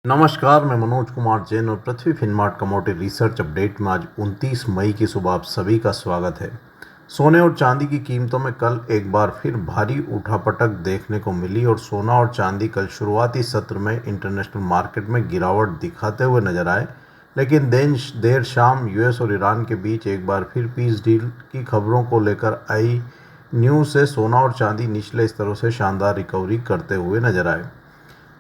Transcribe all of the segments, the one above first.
नमस्कार, मैं मनोज कुमार जैन और पृथ्वी फिनमार्ट कमोडिटी रिसर्च अपडेट में आज 29 मई की सुबह आप सभी का स्वागत है। सोने और चांदी की कीमतों में कल एक बार फिर भारी उठापटक देखने को मिली और सोना और चांदी कल शुरुआती सत्र में इंटरनेशनल मार्केट में गिरावट दिखाते हुए नजर आए, लेकिन देर शाम यूएस और ईरान के बीच एक बार फिर पीस डील की खबरों को लेकर आई न्यूज़ से सोना और चांदी निचले स्तरों से शानदार रिकवरी करते हुए नजर आए।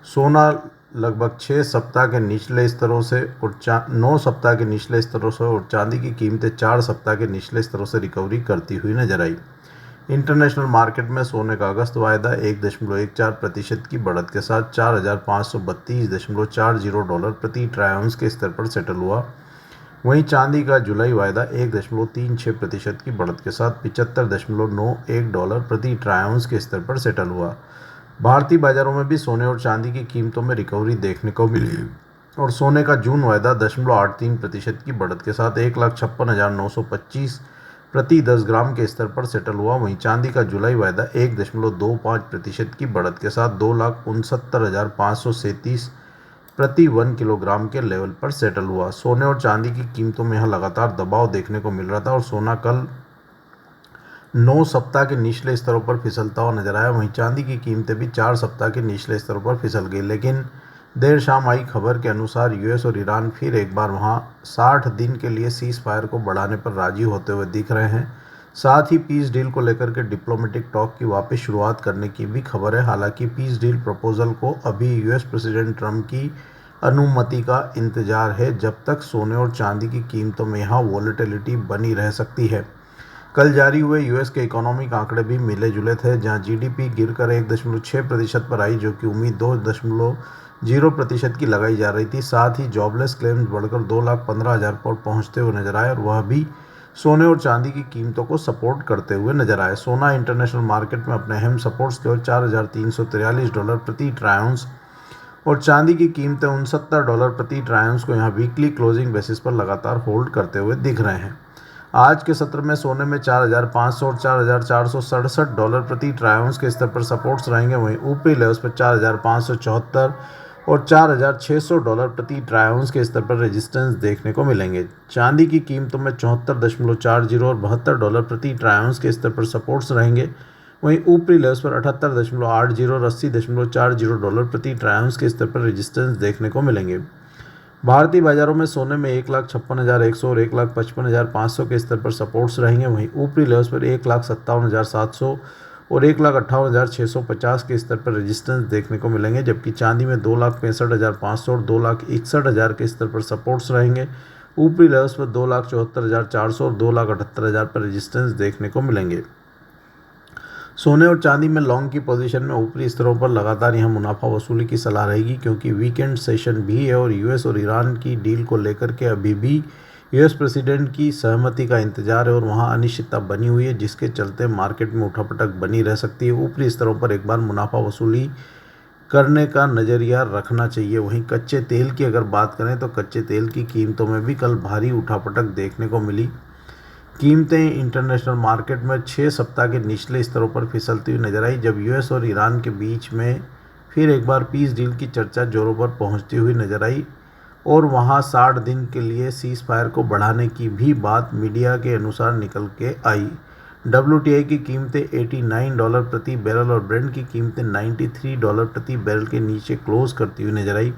सोना लगभग 6 सप्ताह के निचले स्तरों से और 9 सप्ताह के निचले स्तरों से और चांदी की कीमतें 4 सप्ताह के निचले स्तरों से रिकवरी करती हुई नजर आई। इंटरनेशनल मार्केट में सोने का अगस्त वायदा 1.14% की बढ़त के साथ 4,532.40 डॉलर प्रति ट्राई आउंस के स्तर पर सेटल हुआ। वहीं चांदी का जुलाई वायदा 1.36% की बढ़त के साथ 75.91 डॉलर प्रति ट्राई आउंस के स्तर पर सेटल हुआ। भारतीय बाजारों में भी सोने और चांदी की कीमतों में रिकवरी देखने को मिली और सोने का जून वायदा 0.83% की बढ़त के साथ 1,56,925 प्रति 10 ग्राम के स्तर पर सेटल हुआ। वहीं चांदी का जुलाई वायदा 1.25% की बढ़त के साथ 2,69,537 प्रति 1 किलोग्राम के लेवल पर सेटल हुआ। सोने और चांदी की कीमतों में यहां लगातार दबाव देखने को मिल रहा था और सोना कल 9 सप्ताह के निचले स्तरों पर फिसलता हुआ नजर आया। वहीं चांदी की कीमतें भी 4 सप्ताह के निचले स्तरों पर फिसल गई, लेकिन देर शाम आई खबर के अनुसार यूएस और ईरान फिर एक बार वहां 60 दिन के लिए सीज फायर को बढ़ाने पर राजी होते हुए दिख रहे हैं। साथ ही पीस डील को लेकर के डिप्लोमेटिक टॉक की वापस शुरुआत करने की भी खबर है। हालांकि पीस डील प्रपोजल को अभी यूएस प्रेसिडेंट ट्रंप की अनुमति का इंतजार है, जब तक सोने और चांदी की कीमतों में यहाँ वॉलेटिलिटी बनी रह सकती है। कल जारी हुए यूएस के इकोनॉमिक आंकड़े भी मिले जुले थे, जहां जीडीपी गिरकर 1.6% पर आई, जो कि उम्मीद 2.0% की लगाई जा रही थी। साथ ही जॉबलेस क्लेम्स बढ़कर 2,15,000 पर पहुंचते हुए नजर आए और वह भी सोने और चांदी की कीमतों को सपोर्ट करते हुए नजर आए। सोना इंटरनेशनल मार्केट में अपने अहम सपोर्ट्स लेवल 4,343 डॉलर प्रति ट्राई आउंस और चांदी की कीमतें 69 डॉलर प्रति ट्राई आउंस को यहाँ वीकली क्लोजिंग बेसिस पर लगातार होल्ड करते हुए दिख रहे हैं। आज के सत्र में सोने में 4,500 और 4,467 डॉलर प्रति ट्राई आउंस के स्तर पर सपोर्ट्स रहेंगे। वहीं ऊपरी लेवल्स पर 4,574 और 4,600 डॉलर प्रति ट्राई आउंस के स्तर पर रेजिस्टेंस देखने को मिलेंगे। चांदी की कीमतों में 74.40 और 72 डॉलर प्रति ट्राई आउंस के स्तर पर सपोर्ट्स रहेंगे। वहीं ऊपरी लेवल्स पर 78.80 और 80.40 डॉलर प्रति ट्राई आउंस के स्तर पर रेजिस्टेंस देखने को मिलेंगे। भारतीय बाजारों में सोने में 1,56,100 और 1,55,500 के स्तर पर सपोर्ट्स रहेंगे। वहीं ऊपरी लेवल्स पर 1,57,700 और 1,58,650 के स्तर पर रेजिस्टेंस देखने को मिलेंगे, जबकि चांदी में 2,65,500 और 2,61,000 के स्तर पर सपोर्ट्स रहेंगे। ऊपरी लेवल्स पर 2,74,400 और 2,78,000 पर रेजिस्टेंस देखने को मिलेंगे। सोने और चांदी में लॉन्ग की पोजीशन में ऊपरी स्तरों पर लगातार यहां मुनाफा वसूली की सलाह रहेगी, क्योंकि वीकेंड सेशन भी है और यूएस और ईरान की डील को लेकर के अभी भी यूएस प्रेसिडेंट की सहमति का इंतजार है और वहां अनिश्चितता बनी हुई है, जिसके चलते मार्केट में उठापटक बनी रह सकती है। ऊपरी स्तरों पर एक बार मुनाफा वसूली करने का नज़रिया रखना चाहिए। वहीं कच्चे तेल की अगर बात करें तो कच्चे तेल की कीमतों में भी कल भारी उठापटक देखने को मिली। कीमतें इंटरनेशनल मार्केट में 6 सप्ताह के निचले स्तरों पर फिसलती हुई नजर आई, जब यूएस और ईरान के बीच में फिर एक बार पीस डील की चर्चा जोरों पर पहुंचती हुई नजर आई और वहां 60 दिन के लिए सीज फायर को बढ़ाने की भी बात मीडिया के अनुसार निकल के आई। WTI की कीमतें 89 डॉलर प्रति बैरल और ब्रेंट की कीमतें 93 डॉलर प्रति बैरल के नीचे क्लोज करती हुई नजर आई।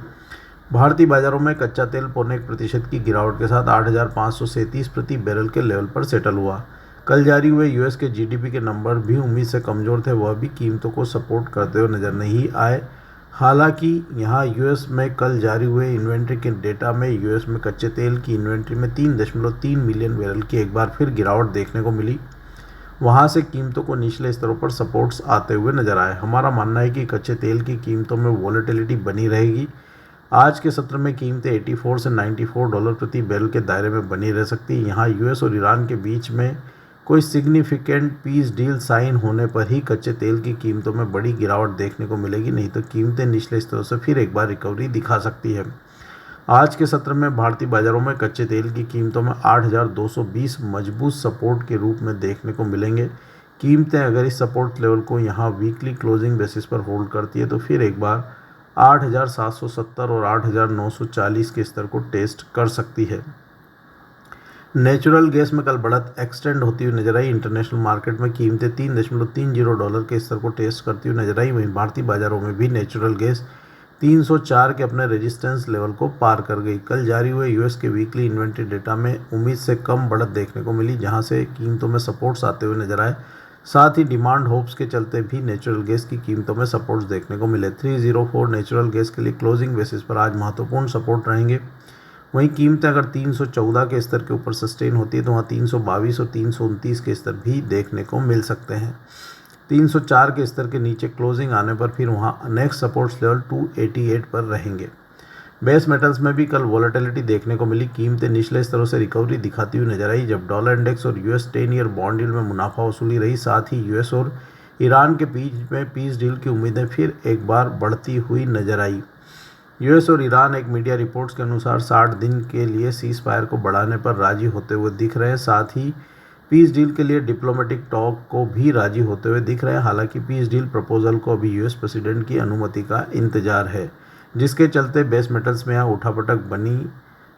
भारतीय बाजारों में कच्चा तेल 0.25% की गिरावट के साथ 8,537 प्रति बैरल के लेवल पर सेटल हुआ। कल जारी हुए यूएस के जीडीपी के नंबर भी उम्मीद से कमज़ोर थे, वह भी कीमतों को सपोर्ट करते हुए नजर नहीं आए। हालांकि यहां यूएस में कल जारी हुए इन्वेंट्री के डेटा में यूएस में कच्चे तेल की इन्वेंट्री में 3.3 मिलियन बैरल की एक बार फिर गिरावट देखने को मिली। वहां से कीमतों को निचले स्तरों पर सपोर्ट्स आते हुए नजर आए। हमारा मानना है कि कच्चे तेल की कीमतों में वॉलेटिलिटी बनी रहेगी। आज के सत्र में कीमतें 84 से 94 डॉलर प्रति बैरल के दायरे में बनी रह सकती है। यहाँ यूएस और ईरान के बीच में कोई सिग्निफिकेंट पीस डील साइन होने पर ही कच्चे तेल की कीमतों में बड़ी गिरावट देखने को मिलेगी, नहीं तो कीमतें निचले स्तरों से फिर एक बार रिकवरी दिखा सकती है। आज के सत्र में भारतीय बाजारों में कच्चे तेल की कीमतों में 8,220 मजबूत सपोर्ट के रूप में देखने को मिलेंगे। कीमतें अगर इस सपोर्ट लेवल को यहाँ वीकली क्लोजिंग बेसिस पर होल्ड करती है तो फिर एक बार 8,770 और 8,940 के स्तर को टेस्ट कर सकती है। नेचुरल गैस में कल बढ़त एक्सटेंड होती हुई नजर आई। इंटरनेशनल मार्केट में कीमतें $3.30 के स्तर को टेस्ट करती हुई नजर आई। वहीं भारतीय बाजारों में भी नेचुरल गैस 304 के अपने रेजिस्टेंस लेवल को पार कर गई। कल जारी हुए यूएस के वीकली इन्वेंट्री डेटा में उम्मीद से कम बढ़त देखने को मिली, जहां से कीमतों में सपोर्ट्स आते हुए नजर आए। साथ ही डिमांड होप्स के चलते भी नेचुरल गैस की कीमतों में सपोर्ट्स देखने को मिले। 304 नेचुरल गैस के लिए क्लोजिंग बेसिस पर आज महत्वपूर्ण सपोर्ट रहेंगे। वहीं कीमतें अगर 314 के स्तर के ऊपर सस्टेन होती है तो वहाँ 322 और 329 के स्तर भी देखने को मिल सकते हैं। 304 के स्तर के नीचे क्लोजिंग आने पर फिर वहाँ नेक्स्ट सपोर्ट्स लेवल 288 पर रहेंगे। बेस मेटल्स में भी कल वॉलेटिलिटी देखने को मिली। कीमतें निचले स्तरों से रिकवरी दिखाती हुई नजर आई, जब डॉलर इंडेक्स और यूएस 10 ईयर बॉन्ड डील में मुनाफा वसूली रही। साथ ही यूएस और ईरान के बीच में पीस डील की उम्मीदें फिर एक बार बढ़ती हुई नजर आई। यूएस और ईरान एक मीडिया रिपोर्ट्स के अनुसार 60 दिन के लिए सीज फायर को बढ़ाने पर राजी होते हुए दिख रहे हैं। साथ ही पीस डील के लिए डिप्लोमेटिक टॉक को भी राजी होते हुए दिख रहे हैं। हालांकि पीस डील प्रपोजल को अभी यूएस प्रेसिडेंट की अनुमति का इंतजार है, जिसके चलते बेस मेटल्स में यहाँ उठापटक बनी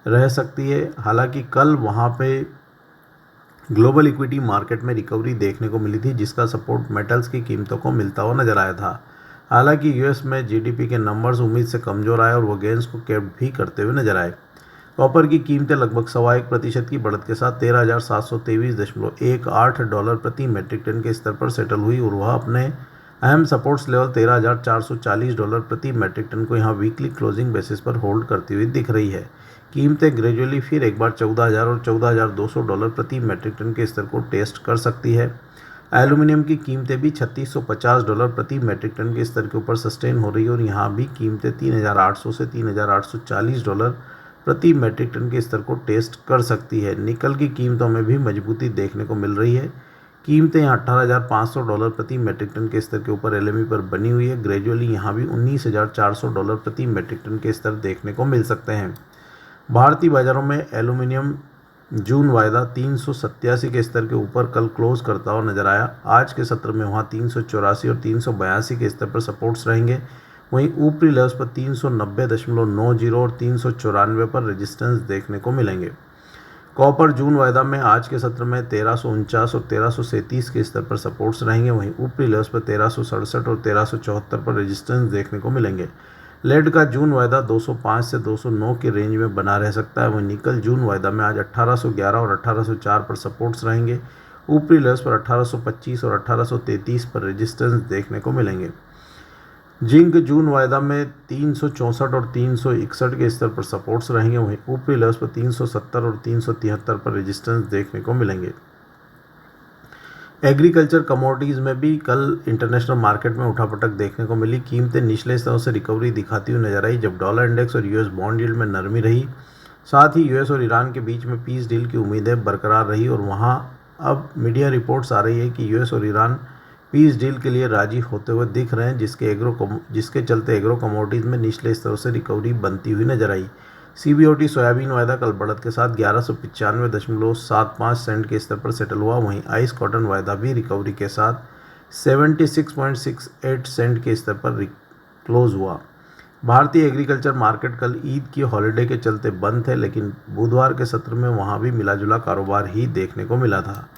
रह सकती है। हालांकि कल वहाँ पे ग्लोबल इक्विटी मार्केट में रिकवरी देखने को मिली थी, जिसका सपोर्ट मेटल्स की कीमतों को मिलता हुआ नजर आया था। हालांकि यूएस में जीडीपी के नंबर्स उम्मीद से कमजोर आए और वो गेंस को कैप भी करते हुए नजर आए। कॉपर की कीमतें लगभग 1.25% की बढ़त के साथ $13,723.18 प्रति मेट्रिक टन के स्तर पर सेटल हुई और वह अपने अहम सपोर्ट्स लेवल $13,440 प्रति मेट्रिक टन को यहाँ वीकली क्लोजिंग बेसिस पर होल्ड करती हुई दिख रही है। कीमतें ग्रेजुअली फिर एक बार $14,000 और $14,200 प्रति मेट्रिक टन के स्तर को टेस्ट कर सकती है। एल्यूमिनियम की कीमतें भी $3650 प्रति मेट्रिक टन के स्तर के ऊपर सस्टेन हो रही है और यहाँ भी कीमतें $3,800 से $3,840 प्रति मेट्रिक टन के स्तर को टेस्ट कर सकती है। निकल की कीमतों में भी मजबूती देखने को मिल रही है। कीमतें यहाँ $18,500 प्रति मेट्रिक टन के स्तर के ऊपर एलएमई पर बनी हुई है। ग्रेजुअली यहाँ भी $19,400 प्रति मेट्रिक टन के स्तर देखने को मिल सकते हैं। भारतीय बाजारों में एल्यूमिनियम जून वायदा 387 के स्तर के ऊपर कल क्लोज करता हुआ नजर आया। आज के सत्र में वहाँ 384 और 382 के स्तर पर सपोर्ट्स रहेंगे। वहीं ऊपरी लेवल्स पर 390.90 और 394 पर रेजिस्टेंस देखने को मिलेंगे। कॉपर जून वायदा में आज के सत्र में 1349 और 1337 के स्तर पर सपोर्ट्स रहेंगे। वहीं ऊपरी लेवल्स पर 1367 और 1374 पर रेजिस्टेंस देखने को मिलेंगे। लेड का जून वायदा 205 से 209 के रेंज में बना रह सकता है। वहीं निकल जून वायदा में आज 1811 और 1804 पर सपोर्ट्स रहेंगे। ऊपरी लेवल्स पर 1825 और 1833 पर रेजिस्टेंस देखने को मिलेंगे। जिंक जून वायदा में 364 और 361 के स्तर पर सपोर्ट्स रहेंगे। वहीं ऊपरी लेवल्स पर 370 और 373 पर रेजिस्टेंस देखने को मिलेंगे। एग्रीकल्चर कमोडिटीज़ में भी कल इंटरनेशनल मार्केट में उठापटक देखने को मिली। कीमतें निचले स्तरों से रिकवरी दिखाती हुई नजर आई, जब डॉलर इंडेक्स और यूएस बॉन्ड यील्ड में नरमी रही। साथ ही यूएस और ईरान के बीच में पीस डील की उम्मीदें बरकरार रही और वहां अब मीडिया रिपोर्ट्स आ रही है कि यूएस और ईरान पीस डील के लिए राजी होते हुए दिख रहे हैं, जिसके चलते एग्रो कमोडिटीज़ में निचले स्तरों से रिकवरी बनती हुई नजर आई। सीबीओटी सोयाबीन वायदा कल बढ़त के साथ 1195.75 सेंट के स्तर पर सेटल हुआ। वहीं आइस कॉटन वायदा भी रिकवरी के साथ 76.68 सेंट के स्तर पर क्लोज हुआ। भारतीय एग्रीकल्चर मार्केट कल ईद की हॉलिडे के चलते बंद थे, लेकिन बुधवार के सत्र में वहां भी मिलाजुला कारोबार ही देखने को मिला था।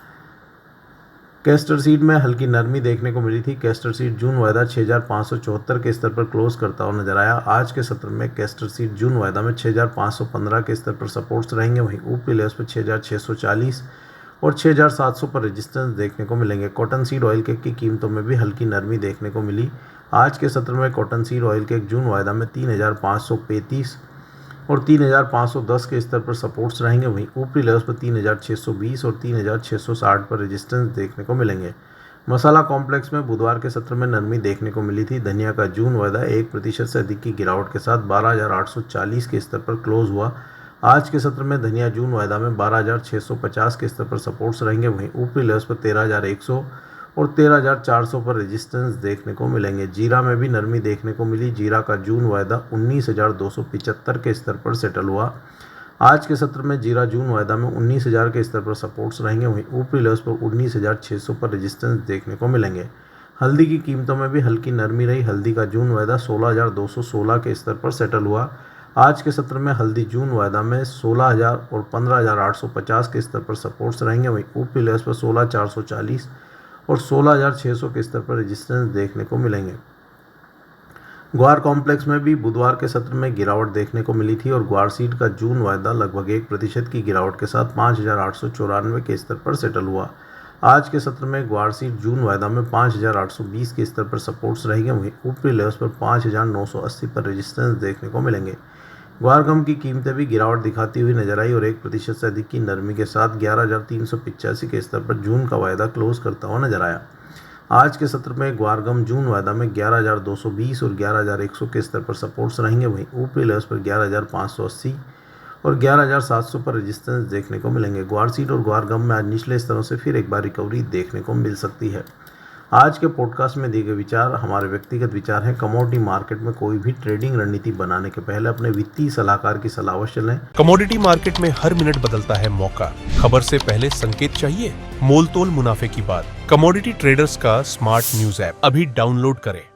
कैस्टर सीड में हल्की नरमी देखने को मिली थी। कैस्टर सीड जून वायदा 6574 के स्तर पर क्लोज करता हुआ नजर आया। आज के सत्र में कैस्टर सीड जून वायदा में 6515 के स्तर पर सपोर्ट्स रहेंगे। वहीं ऊपरी लेवल्स पर 6640 और 6700 पर रेजिस्टेंस देखने को मिलेंगे। कॉटन सीड ऑयल केक की कीमतों में भी हल्की नरमी देखने को मिली। आज के सत्र में कॉटन सीड ऑयल केक जून वायदा में 3535 और 3510 के स्तर पर सपोर्ट्स रहेंगे। वहीं ऊपरी लेवल्स पर 3620 और 3660 पर रेजिस्टेंस देखने को मिलेंगे। मसाला कॉम्प्लेक्स में बुधवार के सत्र में नरमी देखने को मिली थी। धनिया का जून वायदा 1% से अधिक की गिरावट के साथ 12840 के स्तर पर क्लोज हुआ। आज के सत्र में धनिया जून वायदा में 12650 के स्तर पर सपोर्ट्स रहेंगे। वहीं ऊपरी लेवल्स पर 13100 और 13400 पर रेजिस्टेंस देखने को मिलेंगे। जीरा में भी नरमी देखने को मिली। जीरा का जून वायदा 19275 के स्तर पर सेटल हुआ। आज के सत्र में जीरा जून वायदा में 19000 के स्तर पर सपोर्ट्स रहेंगे। वहीं ऊपरी लेवल्स पर 19600 पर रेजिस्टेंस देखने को मिलेंगे। हल्दी की कीमतों में भी हल्की नरमी रही। हल्दी का जून वायदा 16,216 के स्तर पर सेटल हुआ। आज के सत्र में हल्दी जून वायदा में 16,000 और 15,850 के स्तर पर सपोर्ट्स रहेंगे। वहीं ऊपरी लेवल्स पर 16,440 और 16,600 के स्तर पर रेजिस्टेंस देखने को मिलेंगे। ग्वार कॉम्प्लेक्स में भी बुधवार के सत्र में गिरावट देखने को मिली थी और ग्वार सीड का जून वायदा लगभग 1% की गिरावट के साथ 5,894 के स्तर पर सेटल हुआ। आज के सत्र में ग्वार सीड जून वायदा में 5,820 के स्तर पर सपोर्ट्स रहेंगे। वहीं ऊपरी लेवल्स पर 5,980 पर रेजिस्टेंस देखने को मिलेंगे। ग्वार गम की कीमतें भी गिरावट दिखाती हुई नजर आई और 1% से अधिक की नरमी के साथ 11,385 के स्तर पर जून का वायदा क्लोज करता हुआ नजर आया। आज के सत्र में ग्वार गम जून वायदा में 11,220 और 11,100 के स्तर पर सपोर्ट्स रहेंगे। वहीं ऊपरी लेवल्स पर 11,580 और 11,700 पर रेजिस्टेंस देखने को मिलेंगे। ग्वार सीड और ग्वार गम में आज निचले स्तरों से फिर एक बार रिकवरी देखने को मिल सकती है। आज के पॉडकास्ट में दिए गए विचार हमारे व्यक्तिगत विचार हैं। कमोडिटी मार्केट में कोई भी ट्रेडिंग रणनीति बनाने के पहले अपने वित्तीय सलाहकार की सलाह अवश्य लें। कमोडिटी मार्केट में हर मिनट बदलता है मौका। खबर से पहले संकेत चाहिए, मोल तोल मुनाफे की बात। कमोडिटी ट्रेडर्स का स्मार्ट न्यूज ऐप अभी डाउनलोड करें।